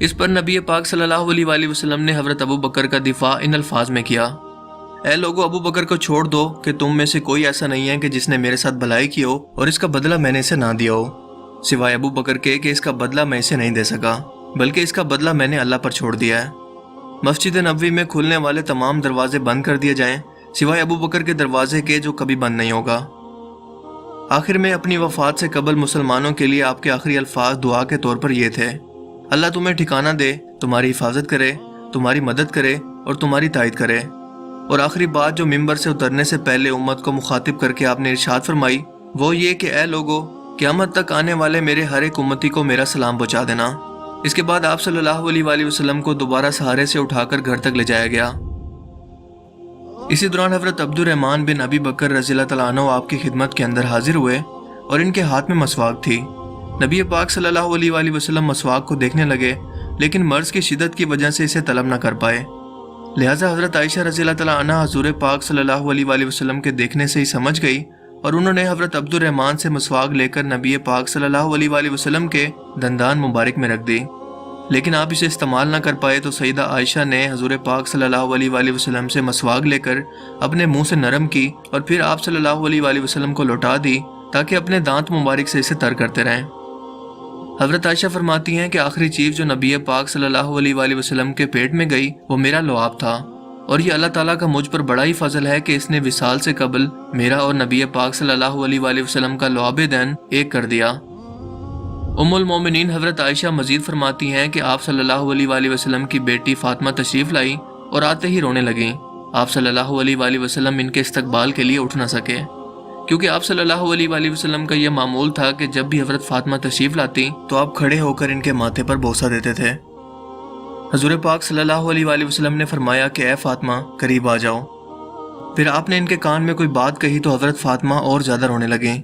اس پر نبی پاک صلی اللہ علیہ وآلہ وسلم نے حضرت ابو بکر کا دفاع ان الفاظ میں کیا: اے لوگو، ابو بکر کو چھوڑ دو کہ تم میں سے کوئی ایسا نہیں ہے کہ جس نے میرے ساتھ بھلائی کی ہو اور اس کا بدلہ میں نے اسے نہ دیا ہو، سوائے ابو بکر کے کہ اس کا بدلہ میں اسے نہیں دے سکا، بلکہ اس کا بدلہ میں نے اللہ پر چھوڑ دیا ہے۔ مسجد نبوی میں کھلنے والے تمام دروازے بند کر دیے جائیں سوائے ابو بکر کے دروازے کے، جو کبھی بند نہیں ہوگا۔ آخر میں اپنی وفات سے قبل مسلمانوں کے لیے آپ کے آخری الفاظ دعا کے طور پر یہ تھے: اللہ تمہیں ٹھکانہ دے، تمہاری حفاظت کرے، تمہاری مدد کرے اور تمہاری تائید کرے۔ اور آخری بات جو ممبر سے اترنے سے پہلے امت کو مخاطب کر کے آپ نے ارشاد فرمائی وہ یہ کہ اے لوگو، قیامت تک آنے والے میرے ہر ایک امتی کو میرا سلام پہنچا دینا۔ اس کے بعد آپ صلی اللہ علیہ وآلہ وسلم کو دوبارہ سہارے سے اٹھا کر گھر تک لے جایا گیا۔ اسی دوران حضرت عبد الرحمن بن ابی بکر رضی اللہ تعالیٰ عنہ آپ کی خدمت کے اندر حاضر ہوئے اور ان کے ہاتھ میں مسواک تھی۔ نبی پاک صلی اللہ علیہ وآلہ وسلم مسواک کو دیکھنے لگے، لیکن مرض کی شدت کی وجہ سے اسے طلب نہ کر پائے، لہٰذا حضرت عائشہ رضی اللہ تعالیٰ عنہ حضور پاک صلی اللہ علیہ وآلہ وسلم کے دیکھنے سے ہی سمجھ گئی اور انہوں نے حضرت عبد الرحمن سے مسواک لے کر نبی پاک صلی اللہ علیہ وآلہ وسلم کے دندان مبارک میں رکھ دی، لیکن آپ اسے استعمال نہ کر پائے تو سیدہ عائشہ نے حضور پاک صلی اللہ علیہ وآلہ وسلم سے مسواک لے کر اپنے منہ سے نرم کی اور پھر آپ صلی اللہ علیہ وآلہ وسلم کو لوٹا دی تاکہ اپنے دانت مبارک سے اسے تر کرتے رہیں۔ حضرت عائشہ فرماتی ہیں کہ آخری چیز جو نبی پاک صلی اللہ علیہ وآلہ وسلم کے پیٹ میں گئی وہ میرا لعاب تھا، اور یہ اللہ تعالیٰ کا مجھ پر بڑا ہی فضل ہے کہ اس نے وصال سے قبل میرا اور نبی پاک صلی اللہ علیہ وآلہ وسلم کا لعاب دین ایک کر دیا۔ ام المومنین حضرت عائشہ مزید فرماتی ہیں کہ آپ صلی اللہ علیہ وآلہ وسلم کی بیٹی فاطمہ تشریف لائی اور آتے ہی رونے لگیں۔ آپ صلی اللہ علیہ وآلہ وسلم ان کے استقبال کے لیے اٹھ نہ سکے، کیونکہ آپ صلی اللہ علیہ وآلہ وسلم کا یہ معمول تھا کہ جب بھی حضرت فاطمہ تشریف لاتی تو آپ کھڑے ہو کر ان کے ماتھے پر بوسہ دیتے تھے۔ حضور پاک صلی اللہ علیہ وآلہ وسلم نے فرمایا کہ اے فاطمہ، قریب آ جاؤ۔ پھر آپ نے ان کے کان میں کوئی بات کہی تو حضرت فاطمہ اور زیادہ رونے لگیں۔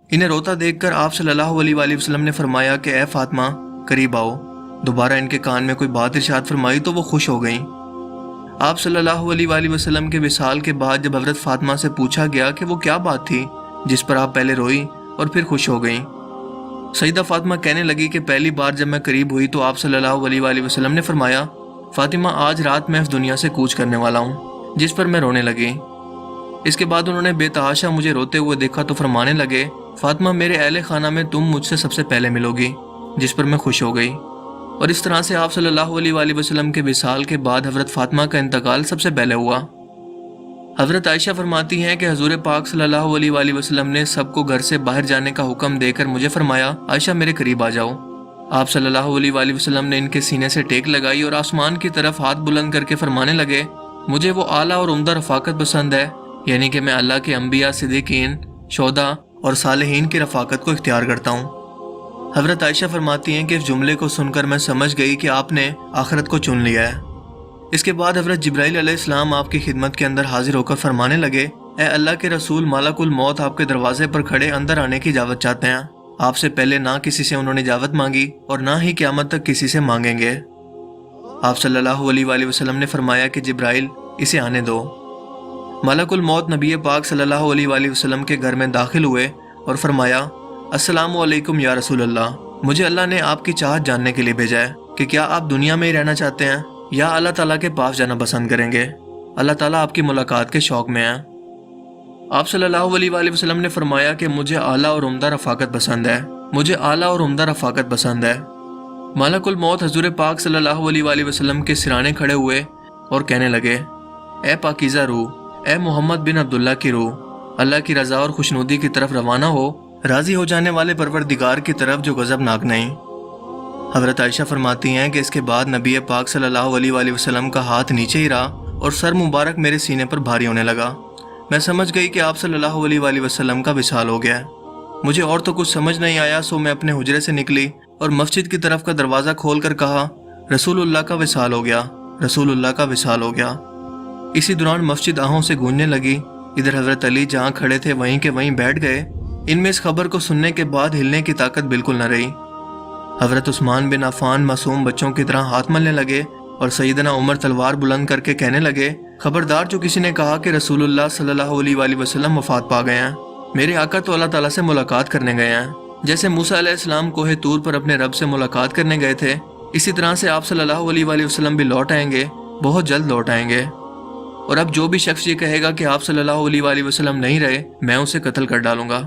انہیں روتا دیکھ کر آپ صلی اللہ علیہ وآلہ وسلم نے فرمایا کہ اے فاطمہ، قریب آؤ۔ دوبارہ ان کے کان میں کوئی بات ارشاد فرمائی تو وہ خوش ہو گئیں۔ آپ صلی اللہ علیہ وآلہ وسلم کے وصال کے بعد جب حضرت فاطمہ سے پوچھا گیا کہ وہ کیا بات تھی جس پر آپ پہلے روئی اور پھر خوش ہو گئیں، سیدہ فاطمہ کہنے لگی کہ پہلی بار جب میں قریب ہوئی تو آپ صلی اللہ علیہ وآلہ وسلم نے فرمایا، فاطمہ آج رات میں اس دنیا سے کوچ کرنے والا ہوں، جس پر میں رونے لگی۔ اس کے بعد انہوں نے بے تحاشا مجھے روتے ہوئے دیکھا تو فرمانے لگے، فاطمہ میرے اہل خانہ میں تم مجھ سے سب سے پہلے ملو گی، جس پر میں خوش ہو گئی۔ اور اس طرح سے آپ صلی اللہ علیہ وآلہ وسلم کے وصال کے بعد حضرت فاطمہ کا انتقال سب سے پہلے ہوا۔ حضرت عائشہ فرماتی ہیں کہ حضور پاک صلی اللہ علیہ وآلہ وسلم نے سب کو گھر سے باہر جانے کا حکم دے کر مجھے فرمایا، عائشہ میرے قریب آ جاؤ۔ آپ صلی اللہ علیہ وآلہ وسلم نے ان کے سینے سے ٹیک لگائی اور آسمان کی طرف ہاتھ بلند کر کے فرمانے لگے، مجھے وہ اعلیٰ اور عمدہ رفاقت پسند ہے، یعنی کہ میں اللہ کے انبیاء، صدیقین، شہداء اور صالحین کی رفاقت کو اختیار کرتا ہوں۔ حضرت عائشہ فرماتی ہیں کہ اس جملے کو سن کر میں سمجھ گئی کہ آپ نے آخرت کو چن لیا ہے۔ اس کے بعد حضرت جبرائیل علیہ السلام آپ کی خدمت کے اندر حاضر ہو کر فرمانے لگے، اے اللہ کے رسول، ملک الموت آپ کے دروازے پر کھڑے اندر آنے کی اجازت چاہتے ہیں۔ آپ سے پہلے نہ کسی سے انہوں نے اجازت مانگی اور نہ ہی قیامت تک کسی سے مانگیں گے۔ آپ صلی اللہ علیہ وآلہ وسلم نے فرمایا کہ جبرائیل، اسے آنے دو۔ ملک الموت نبی پاک صلی اللہ علیہ وآلہ وسلم کے گھر میں داخل ہوئے اور فرمایا، السلام علیکم یا رسول اللہ، مجھے اللہ نے آپ کی چاہت جاننے کے لیے بھیجا ہے کہ کیا آپ دنیا میں ہی رہنا چاہتے ہیں یا اللہ تعالیٰ کے پاس جانا پسند کریں گے؟ اللہ تعالیٰ آپ کی ملاقات کے شوق میں ہیں۔ آپ صلی اللہ علیہ وآلہ وسلم نے فرمایا کہ مجھے اعلیٰ اور عمدہ رفاقت پسند ہے، مجھے اعلیٰ اور عمدہ رفاقت پسند ہے۔ ملک الموت حضور پاک صلی اللہ علیہ وآلہ وسلم کے سرانے کھڑے ہوئے اور کہنے لگے، اے پاکیزہ روح، اے محمد بن عبداللہ کی روح، اللہ کی رضا اور خوشنودی کی طرف روانہ ہو، راضی ہو جانے والے پروردگار کی طرف جو غضبناک نہیں۔ حضرت عائشہ فرماتی ہیں کہ اس کے بعد نبی پاک صلی اللہ علیہ وآلہ وسلم کا ہاتھ نیچے ہی رہا اور سر مبارک میرے سینے پر بھاری ہونے لگا۔ میں سمجھ گئی کہ آپ صلی اللہ علیہ وآلہ وسلم کا وصال ہو گیا ہے۔ مجھے اور تو کچھ سمجھ نہیں آیا، سو میں اپنے حجرے سے نکلی اور مسجد کی طرف کا دروازہ کھول کر کہا، رسول اللہ کا وصال ہو گیا، رسول اللہ کا وصال ہو گیا۔ اسی دوران مسجد آہوں سے گونجنے لگی۔ ادھر حضرت علی جہاں کھڑے تھے وہیں کے وہیں بیٹھ گئے۔ ان میں اس خبر کو سننے کے بعد ہلنے کی طاقت بالکل نہ رہی۔ حضرت عثمان بن عفان معصوم بچوں کی طرح ہاتھ ملنے لگے اور سیدنا عمر تلوار بلند کر کے کہنے لگے، خبردار جو کسی نے کہا کہ رسول اللہ صلی اللہ علیہ وآلہ وسلم وفات پا گئے ہیں، میرے آقا تو اللہ تعالیٰ سے ملاقات کرنے گئے ہیں۔ جیسے موسیٰ علیہ السلام کوہ طور پر اپنے رب سے ملاقات کرنے گئے تھے، اسی طرح سے آپ صلی اللہ علیہ وآلہ وسلم بھی لوٹ آئیں گے، بہت جلد لوٹ آئیں گے۔ اور اب جو بھی شخص یہ کہے گا کہ آپ صلی اللہ علیہ وآلہ وسلم نہیں رہے، میں اسے قتل کر ڈالوں گا۔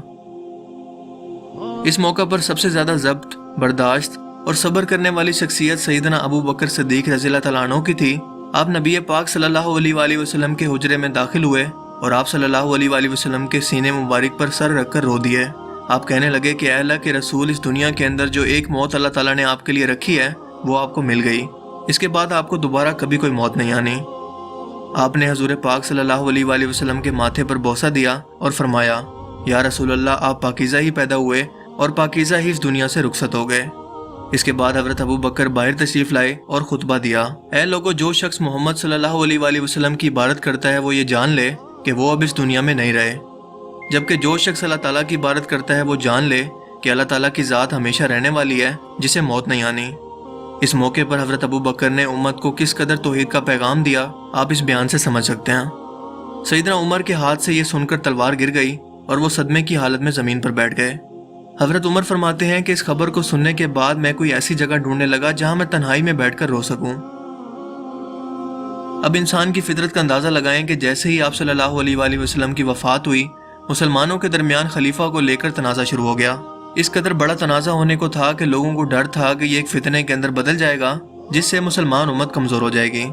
اس موقع پر سب سے زیادہ ضبط، برداشت اور صبر کرنے والی شخصیت سیدنا ابو بکر صدیق رضی اللہ تعالیٰ عنہ کی تھی۔ آپ نبی پاک صلی اللہ علیہ وآلہ وسلم کے حجرے میں داخل ہوئے اور آپ صلی اللہ علیہ وآلہ وسلم کے سینے مبارک پر سر رکھ کر رو دیے۔ آپ کہنے لگے کہ اے اللہ کے رسول، اس دنیا کے اندر جو ایک موت اللہ تعالیٰ نے آپ کے لیے رکھی ہے وہ آپ کو مل گئی، اس کے بعد آپ کو دوبارہ کبھی کوئی موت نہیں آنی۔ آپ نے حضور پاک صلی اللہ علیہ وآلہ وسلم کے ماتھے پر بوسہ دیا اور فرمایا، یا رسول اللہ، آپ پاکیزہ ہی پیدا ہوئے اور پاکیزہ ہی اس دنیا سے رخصت ہو گئے۔ اس کے بعد حضرت ابو بکر باہر تشریف لائے اور خطبہ دیا، اے لوگو، جو شخص محمد صلی اللہ علیہ وآلہ وسلم کی عبادت کرتا ہے وہ یہ جان لے کہ وہ اب اس دنیا میں نہیں رہے، جبکہ جو شخص اللہ تعالیٰ کی عبادت کرتا ہے وہ جان لے کہ اللہ تعالیٰ کی ذات ہمیشہ رہنے والی ہے، جسے موت نہیں آنی۔ اس موقع پر حضرت ابو بکر نے امت کو کس قدر توحید کا پیغام دیا، آپ اس بیان سے سمجھ سکتے ہیں۔ سیدنا عمر کے ہاتھ سے یہ سن کر تلوار گر گئی اور وہ صدمے کی حالت میں زمین پر بیٹھ گئے۔ حضرت عمر فرماتے ہیں کہ اس خبر کو سننے کے بعد میں کوئی ایسی جگہ ڈھونڈنے لگا جہاں میں تنہائی میں بیٹھ کر رو سکوں۔ اب انسان کی فطرت کا اندازہ لگائیں کہ جیسے ہی آپ صلی اللہ علیہ وآلہ وسلم کی وفات ہوئی، مسلمانوں کے درمیان خلیفہ کو لے کر تنازع شروع ہو گیا۔ اس قدر بڑا تنازع ہونے کو تھا کہ لوگوں کو ڈر تھا کہ یہ ایک فتنے کے اندر بدل جائے گا جس سے مسلمان امت کمزور ہو جائے گی۔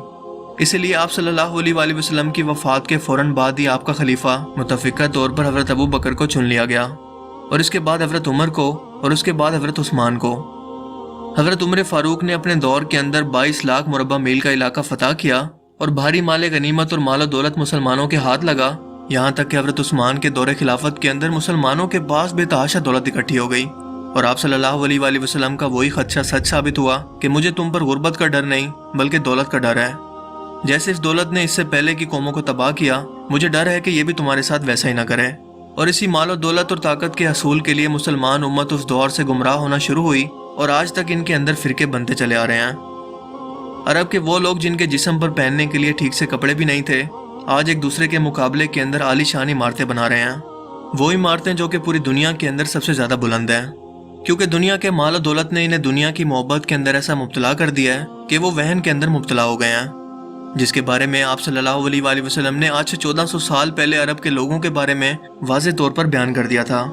اسی لیے آپ صلی اللہ علیہ وآلہ وسلم کی وفات کے فوراً بعد ہی آپ کا خلیفہ متفقہ طور پر حضرت ابو بکر کو چن لیا گیا، اور اس کے بعد حضرت عمر کو، اور اس کے بعد حضرت عثمان کو۔ حضرت عمر فاروق نے اپنے دور کے اندر 22 لاکھ مربع میل کا علاقہ فتح کیا اور بھاری مال غنیمت اور مال و دولت مسلمانوں کے ہاتھ لگا، یہاں تک کہ حضرت عثمان کے دور خلافت کے اندر مسلمانوں کے پاس بے تحاشا دولت اکٹھی ہو گئی، اور آپ صلی اللہ علیہ وآلہ وسلم کا وہی خدشہ سچ ثابت ہوا کہ مجھے تم پر غربت کا ڈر نہیں بلکہ دولت کا ڈر ہے۔ جیسے اس دولت نے اس سے پہلے کی قوموں کو تباہ کیا، مجھے ڈر ہے کہ یہ بھی تمہارے ساتھ ویسا ہی نہ کرے۔ اور اسی مال و دولت اور طاقت کے حصول کے لیے مسلمان امت اس دور سے گمراہ ہونا شروع ہوئی، اور آج تک ان کے اندر فرقے بنتے چلے آ رہے ہیں۔ عرب کے وہ لوگ جن کے جسم پر پہننے کے لیے ٹھیک سے کپڑے بھی نہیں تھے، آج ایک دوسرے کے مقابلے کے اندر عالی شان عمارتیں بنا رہے ہیں، وہ عمارتیں جو کہ پوری دنیا کے اندر سب سے زیادہ بلند ہیں، کیونکہ دنیا کے مال و دولت نے انہیں دنیا کی محبت کے اندر ایسا مبتلا کر دیا ہے کہ وہ وہن کے اندر مبتلا ہو گئے ہیں، جس کے بارے میں آپ صلی اللہ علیہ وآلہ وسلم نے آج سے 1400 سال پہلے عرب کے لوگوں کے بارے میں واضح طور پر بیان کر دیا تھا۔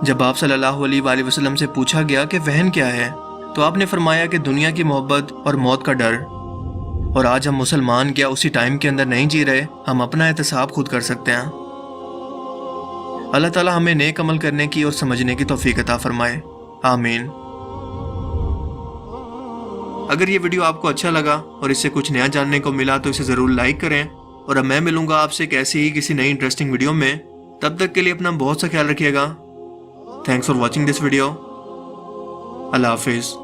جب آپ صلی اللہ علیہ وآلہ وسلم سے پوچھا گیا کہ وہن کیا ہے، تو آپ نے فرمایا کہ دنیا کی محبت اور موت کا ڈر۔ اور آج ہم مسلمان کیا اسی ٹائم کے اندر نہیں جی رہے؟ ہم اپنا احتساب خود کر سکتے ہیں۔ اللہ تعالیٰ ہمیں نیک عمل کرنے کی اور سمجھنے کی توفیق عطا فرمائے، آمین۔ اگر یہ ویڈیو آپ کو اچھا لگا اور اس سے کچھ نیا جاننے کو ملا تو اسے ضرور لائک کریں، اور اب میں ملوں گا آپ سے ایک ایسی ہی کسی نئی انٹرسٹنگ ویڈیو میں۔ تب تک کے لیے اپنا بہت سا خیال رکھیے گا۔ Thanks for watching this video. اللہ حافظ۔